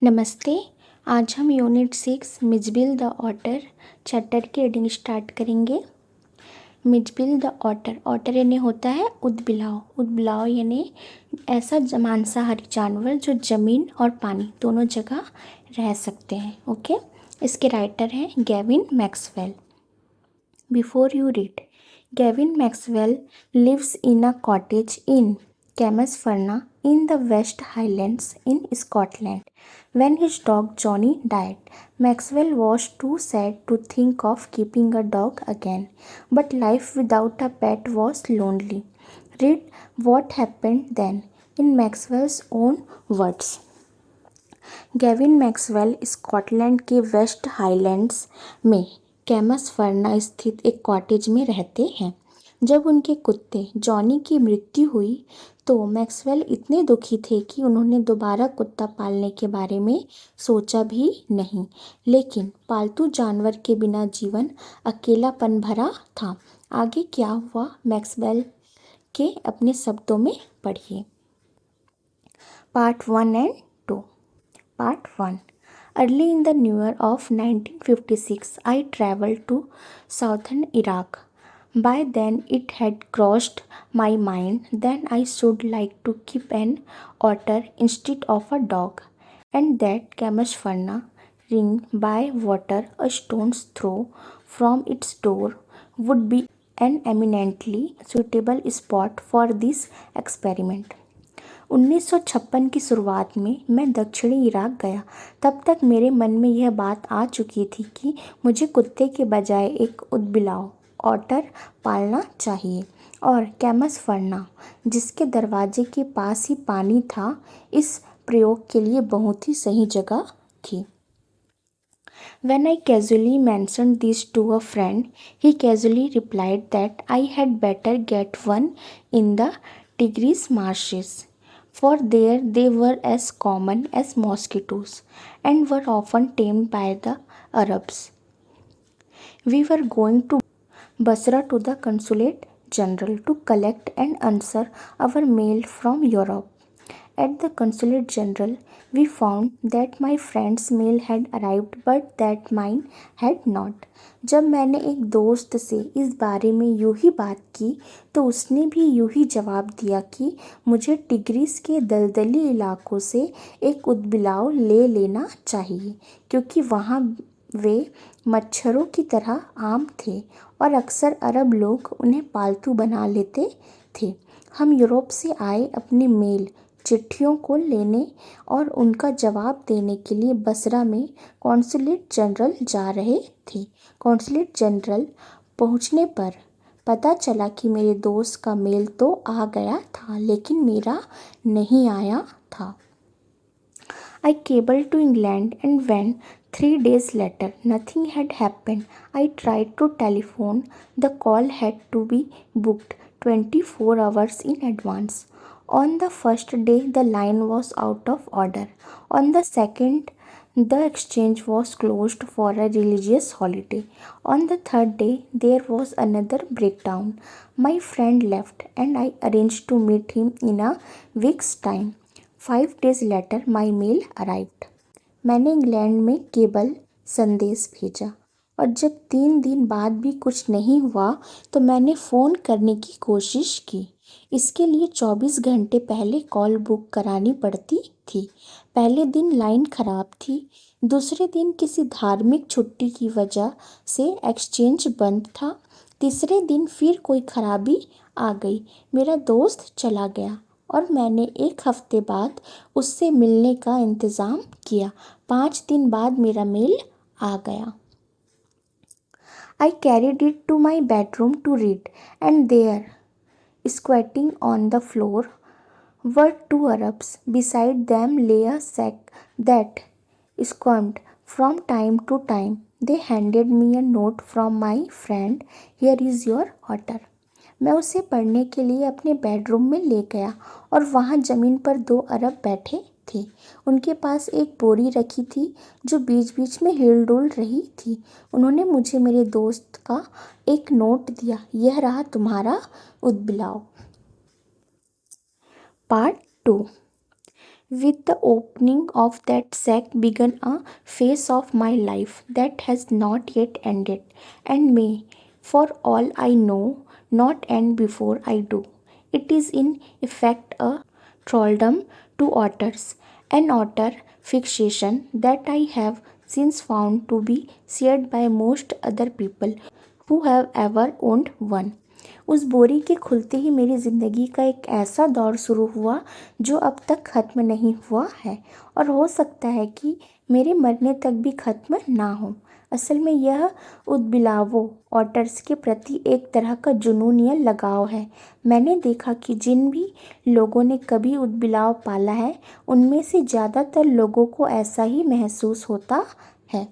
नमस्ते। आज हम unit 6 Mijbil the otter chapter की रीडिंग स्टार्ट करेंगे। मिजबिल द ऑटर, ऑटर यानी होता है उदबिलाव। उदबिलाव यानी ऐसा मांसाहारी जानवर जो ज़मीन और पानी दोनों जगह रह सकते हैं। ओके, इसके राइटर हैं Gavin Maxwell. Before you read, Gavin Maxwell lives in a cottage in Camasferna in the West Highlands in Scotland. When his dog Johnny died, Maxwell was too sad to think of keeping a dog again. But life without a pet was lonely. Read what happened then in Maxwell's own words. Gavin Maxwell Scotland के waste highlands में कैमसफर्ना स्थित एक cottage में रहते हैं। जब उनके कुत्ते जॉनी की मृत्यु हुई तो मैक्सवेल इतने दुखी थे कि उन्होंने दोबारा कुत्ता पालने के बारे में सोचा भी नहीं। लेकिन पालतू जानवर के बिना जीवन अकेलापन भरा था। आगे क्या हुआ मैक्सवेल के अपने शब्दों में पढ़िए। Part 1 and 2। Part 1. Early in the new year of 1956, I traveled to southern Iraq. By then, it had crossed my mind that I should like to keep an otter instead of a dog, and that Camasferna, ring by water a stone's throw from its door, would be an eminently suitable spot for this experiment. 1956 की शुरुआत में मैं दक्षिणी Iraq गया। तब तक मेरे मन में यह बात आ चुकी थी कि मुझे कुत्ते के बजाय एक उदबिलाव ऑटर पालना चाहिए, और कैमसफर्ना, जिसके दरवाजे के पास ही पानी था, इस प्रयोग के लिए बहुत ही सही जगह थी। When I casually mentioned this to a friend, he casually replied that I had better get one in the Tigris marshes, for there they were as common as mosquitoes and were often tamed by the Arabs. We were going to Basra to the Consulate General to collect and answer our mail from Europe. At the Consulate General, we found that my friend's mail had arrived but that mine had not. जब मैंने एक दोस्त से इस बारे में यूं ही बात की तो उसने भी यूं ही जवाब दिया कि मुझे टिग्रिस के दलदली इलाकों से एक उदबिलाव ले लेना चाहिए, क्योंकि वहाँ वे मच्छरों की तरह आम थे और अक्सर अरब लोग उन्हें पालतू बना लेते थे। हम यूरोप से आए अपने मेल चिट्ठियों को लेने और उनका जवाब देने के लिए बसरा में कॉन्सुलेट जनरल जा रहे थे। कॉन्सुलेट जनरल पहुंचने पर पता चला कि मेरे दोस्त का मेल तो आ गया था, लेकिन मेरा नहीं आया था। I cabled to England, and when 3 days later nothing had happened, I tried to telephone. The call had to be booked 24 hours in advance. On the first day, the line was out of order. On the second, the exchange was closed for a religious holiday. On the third day, there was another breakdown. My friend left, and I arranged to meet him in a week's time. 5 days later, my mail arrived. मैंने England में cable संदेश भेजा, और जब 3 दिन बाद भी कुछ नहीं हुआ तो मैंने फ़ोन करने की कोशिश की। इसके लिए 24 घंटे पहले कॉल बुक करानी पड़ती थी। पहले दिन लाइन ख़राब थी, दूसरे दिन किसी धार्मिक छुट्टी की वजह से एक्सचेंज बंद था, तीसरे दिन फिर कोई खराबी आ गई, मेरा दोस्त चला गया और मैंने 1 हफ्ते बाद उससे मिलने का इंतज़ाम किया। 5 दिन बाद मेरा मेल आ गया। I carried it to my bedroom to read, and there, squatting on the floor, were 2 Arabs. Beside them lay a sack that squirmed from time to time. They handed me a note from my friend. Here is your otter. मैं उसे पढ़ने के लिए अपने bedroom में ले गया, और वहाँ ज़मीन पर 2 अरब बैठे थे। उनके पास एक बोरी रखी थी जो बीच बीच में हिल डुल रही थी। उन्होंने मुझे मेरे दोस्त का एक नोट दिया। यह रहा तुम्हारा उदबिलाव। Part 2। With the opening of that sack began a phase of my life that has not yet ended, and may, for all I know, not end before I do. It is in effect a thraldom to otters, an otter fixation that I have since found to be shared by most other people who have ever owned one. उस बोरी के खुलते ही मेरी ज़िंदगी का एक ऐसा दौर शुरू हुआ जो अब तक ख़त्म नहीं हुआ है और हो सकता है कि मेरे मरने तक भी ख़त्म ना हो। असल में यह उदबिलावों ऑटर्स के प्रति एक तरह का जुनून या लगाव है। मैंने देखा कि जिन भी लोगों ने कभी उदबिलाव पाला है उनमें से ज़्यादातर लोगों को ऐसा ही महसूस होता है।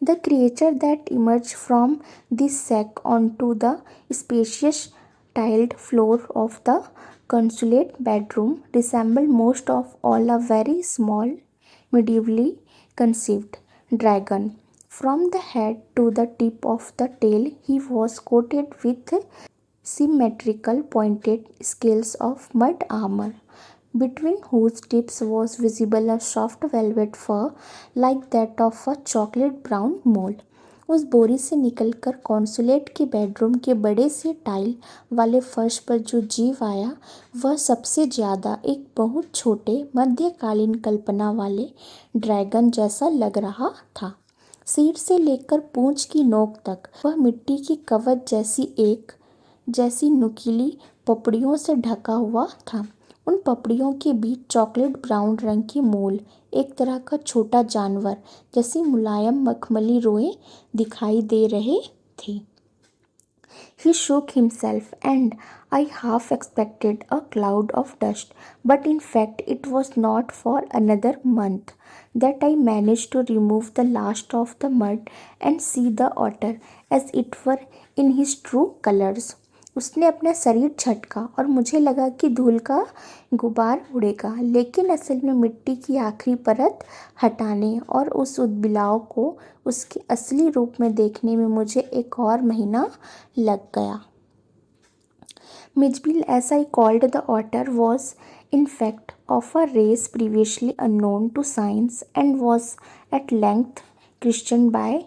The creature that emerged from this sack onto the spacious tiled floor of the consulate bedroom resembled most of all a very small, medievally conceived dragon. From the head to the tip of the tail, he was coated with symmetrical pointed scales of mud armor, between whose tips was visible a soft velvet fur like that of a chocolate brown mole. उस बोरी से निकलकर consulate के bedroom के बड़े से tile वाले फर्श पर जो जीव आया वह सबसे ज़्यादा एक बहुत छोटे मध्यकालीन कल्पना वाले ड्रैगन जैसा लग रहा था। सिर से लेकर पूंछ की नोक तक वह मिट्टी की कवच जैसी नुकीली पपड़ियों से ढका हुआ था। उन पपड़ियों के बीच चॉकलेट ब्राउन रंग की मोल, एक तरह का छोटा जानवर जैसी मुलायम मखमली रोएं दिखाई दे रहे थे। He shook himself, and I half expected a cloud of dust, but in fact it was not for another month that I managed to remove the last of the mud and see the otter as it were in his true colors. उसने अपना शरीर झटका और मुझे लगा कि धूल का गुबार उड़ेगा, लेकिन असल में मिट्टी की आखिरी परत हटाने और उस उदबिलाव को उसके असली रूप में देखने में मुझे एक और महीना लग गया। Mijbil, as I called the otter, was in fact of a race previously unknown to science and was at length christened by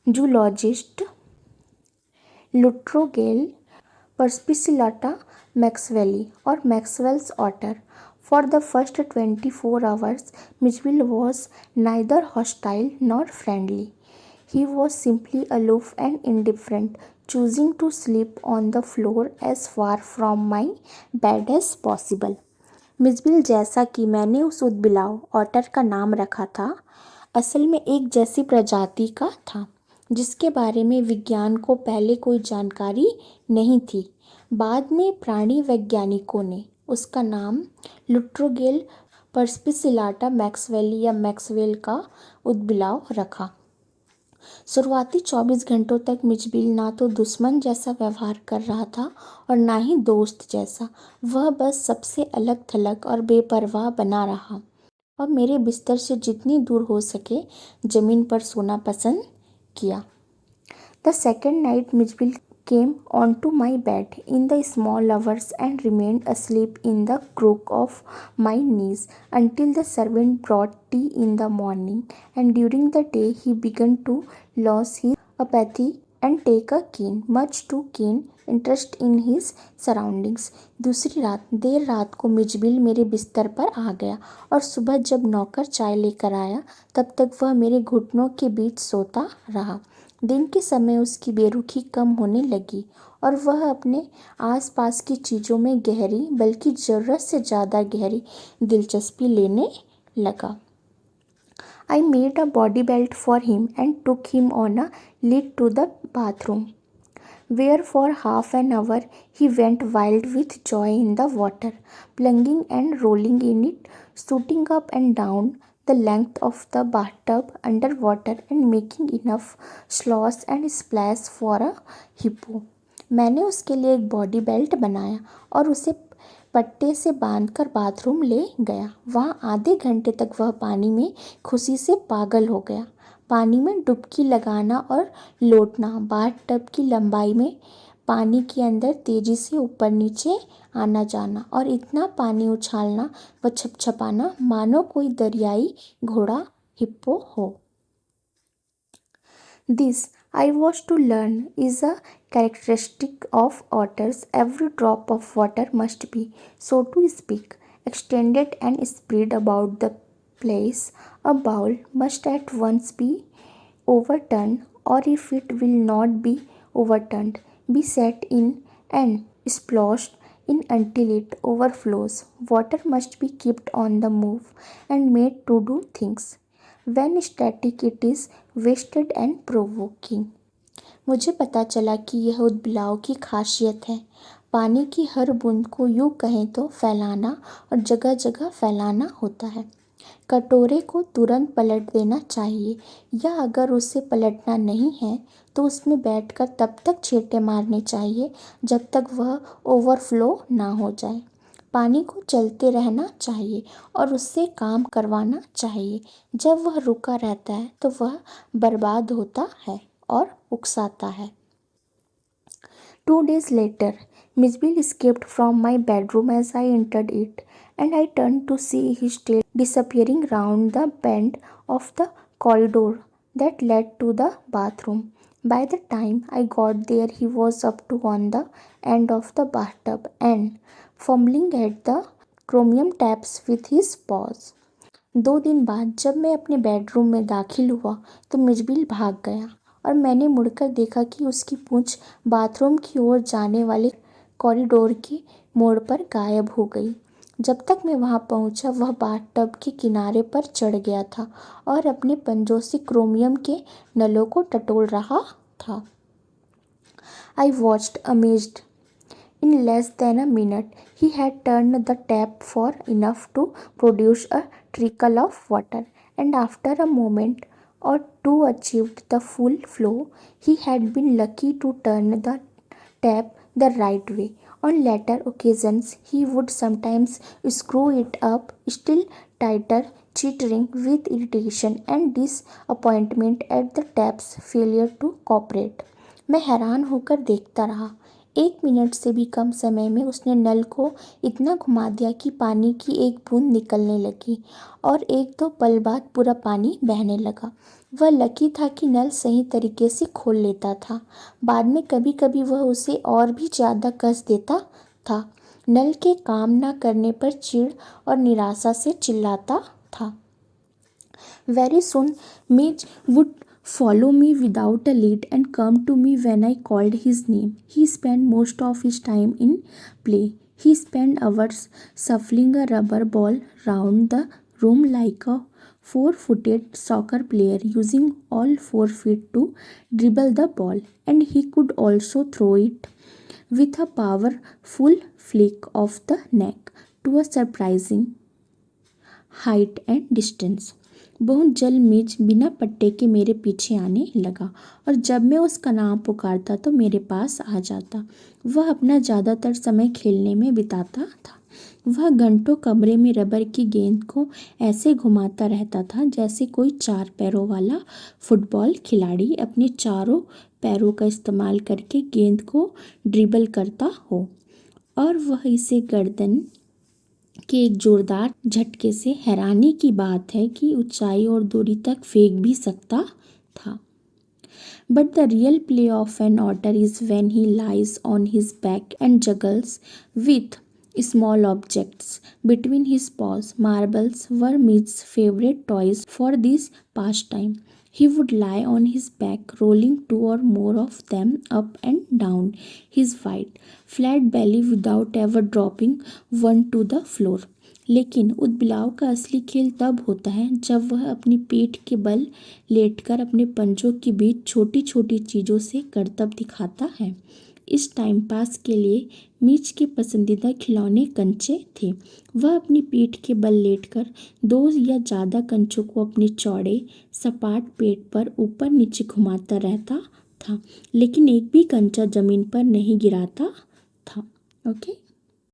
zoologist Lutrogale Perspicillata maxwelli or Maxwell's otter. For the first 24 hours, Mijbil was neither hostile nor friendly. He was simply aloof and indifferent, choosing to sleep on the floor as far from my bed as possible. Mijbil, जैसा कि मैंने उस उदबिलाव otter का नाम रखा था, असल में एक जैसी प्रजाति का था जिसके बारे में विज्ञान को पहले कोई जानकारी नहीं थी। बाद में प्राणी वैज्ञानिकों ने उसका नाम लुट्रोगेल पर्स्पिसिलाटा मैक्सवेली या मैक्सवेल का उदबिलाव रखा। शुरुआती 24 घंटों तक मिजबिल ना तो दुश्मन जैसा व्यवहार कर रहा था और ना ही दोस्त जैसा। वह बस सबसे अलग थलग और बेपरवाह बना रहा और मेरे बिस्तर से जितनी दूर हो सके ज़मीन पर सोना पसंद किया। The second night Mijbil came onto my bed in the small hours and remained asleep in the crook of my knees until the servant brought tea in the morning, and during the day he began to lose his apathy and take a much too keen interest in his surroundings. दूसरी रात देर रात को Mijbil मेरे बिस्तर पर आ गया और सुबह जब नौकर चाय लेकर आया तब तक वह मेरे घुटनों के बीच सोता रहा। दिन के समय उसकी बेरुखी कम होने लगी और वह अपने आसपास की चीज़ों में गहरी, बल्कि ज़रूरत से ज़्यादा गहरी दिलचस्पी लेने लगा। I made a body belt for him and took him on a lead to the bathroom, where for half an hour he went wild with joy in the water, plunging and rolling in it, shooting up and down the length of the bathtub under water and making enough slosh and splash for a hippo. मैंने उसके लिए एक body belt बनाया और उसे पट्टे से बांधकर बाथरूम ले गया। वहाँ आधे घंटे तक वह पानी में खुशी से पागल हो गया। पानी में डुबकी लगाना और लौटना, बाथ टब की लंबाई में पानी के अंदर तेजी से ऊपर नीचे आना जाना और इतना पानी उछालना व छपछपाना मानो कोई दरियाई घोड़ा हिप्पो हो। This, I was to learn, is a characteristic of otters. Every drop of water must be, so to speak, extended and spread about the place. A bowl must at once be overturned, or if it will not be overturned, be set in and splashed in until it overflows. Water must be kept on the move and made to do things. When static it is wasted and provoking. मुझे पता चला कि यह उदबिलाव की खासियत है। पानी की हर बूंद को यूँ कहें तो फैलाना और जगह जगह फैलाना होता है। कटोरे को तुरंत पलट देना चाहिए, या अगर उसे पलटना नहीं है तो उसमें बैठकर तब तक छींटे मारने चाहिए जब तक वह ओवरफ्लो ना हो जाए। पानी को चलते रहना चाहिए और उससे काम करवाना चाहिए। जब वह रुका रहता है तो वह बर्बाद होता है और उकसाता है। 2 days later, Miss Bill escaped from my bedroom as I entered it, and I turned to see his tail disappearing round the bend of the corridor that led to the bathroom. By the time I got there, he was up to on the end of the bathtub and fumbling at the chromium taps with his paws. 2 दिन बाद जब मैं अपने bedroom में दाखिल हुआ तो Mijbil भाग गया और मैंने मुड़कर देखा कि उसकी पूंछ बाथरूम की ओर जाने वाले कॉरिडोर के मोड़ पर गायब हो गई। जब तक मैं वहां पहुंचा वह बाथटब के किनारे पर चढ़ गया था और अपने पंजों से क्रोमियम के नलों को टटोल रहा था। I watched amazed. In less than a minute, he had turned the tap for enough to produce a trickle of water, and after a moment or two achieved the full flow. He had been lucky to turn the tap the right way. On later occasions, he would sometimes screw it up still tighter, chittering with irritation and disappointment at the tap's failure to cooperate. मैं हैरान होकर देखता रहा। 1 minute से भी कम समय में उसने नल को इतना घुमा दिया कि पानी की एक बूंद निकलने लगी और 1-2 पल बाद पूरा पानी बहने लगा। वह लकी था कि नल सही तरीके से खोल लेता था। बाद में कभी कभी वह उसे और भी ज़्यादा कस देता था। नल के काम न करने पर चिढ़ और निराशा से चिल्लाता था। Very soon, Midge would follow me without a lead and come to me when I called his name. He spent most of his time in play. He spent hours shuffling a rubber ball round the room like a 4-footed soccer player, using all 4 feet to dribble the ball, and he could also throw it with a powerful flick of the neck to a surprising height and distance. बहुत जल्द मिज बिना पट्टे के मेरे पीछे आने लगा और जब मैं उसका नाम पुकारता तो मेरे पास आ जाता। वह अपना ज़्यादातर समय खेलने में बिताता था। वह घंटों कमरे में रबर की गेंद को ऐसे घुमाता रहता था जैसे कोई 4 पैरों वाला फुटबॉल खिलाड़ी अपने चारों पैरों का इस्तेमाल करके गेंद को ड्रिबल करता हो, और वह इसे गर्दन के एक जोरदार झटके से, हैरानी की बात है कि ऊंचाई और दूरी तक फेंक भी सकता था। But the real play of an otter is when he lies on his back and juggles with small objects between his paws. Marbles were Midge's favorite toys for this pastime. He would lie on his back, rolling 2 or more of them up and down his white, flat belly without ever dropping one to the floor. लेकिन उदबिलाव का असली खेल तब होता है जब वह अपनी पीठ के बल लेटकर अपने पंजों के बीच छोटी छोटी चीज़ों से करतब दिखाता है। इस टाइम पास के लिए मिज के पसंदीदा खिलौने कंचे थे। वह अपनी पीठ के बल लेटकर 2 या ज़्यादा कंचों को अपने चौड़े सपाट पेट पर ऊपर नीचे घुमाता रहता था, लेकिन एक भी कंचा जमीन पर नहीं गिराता था। ओके।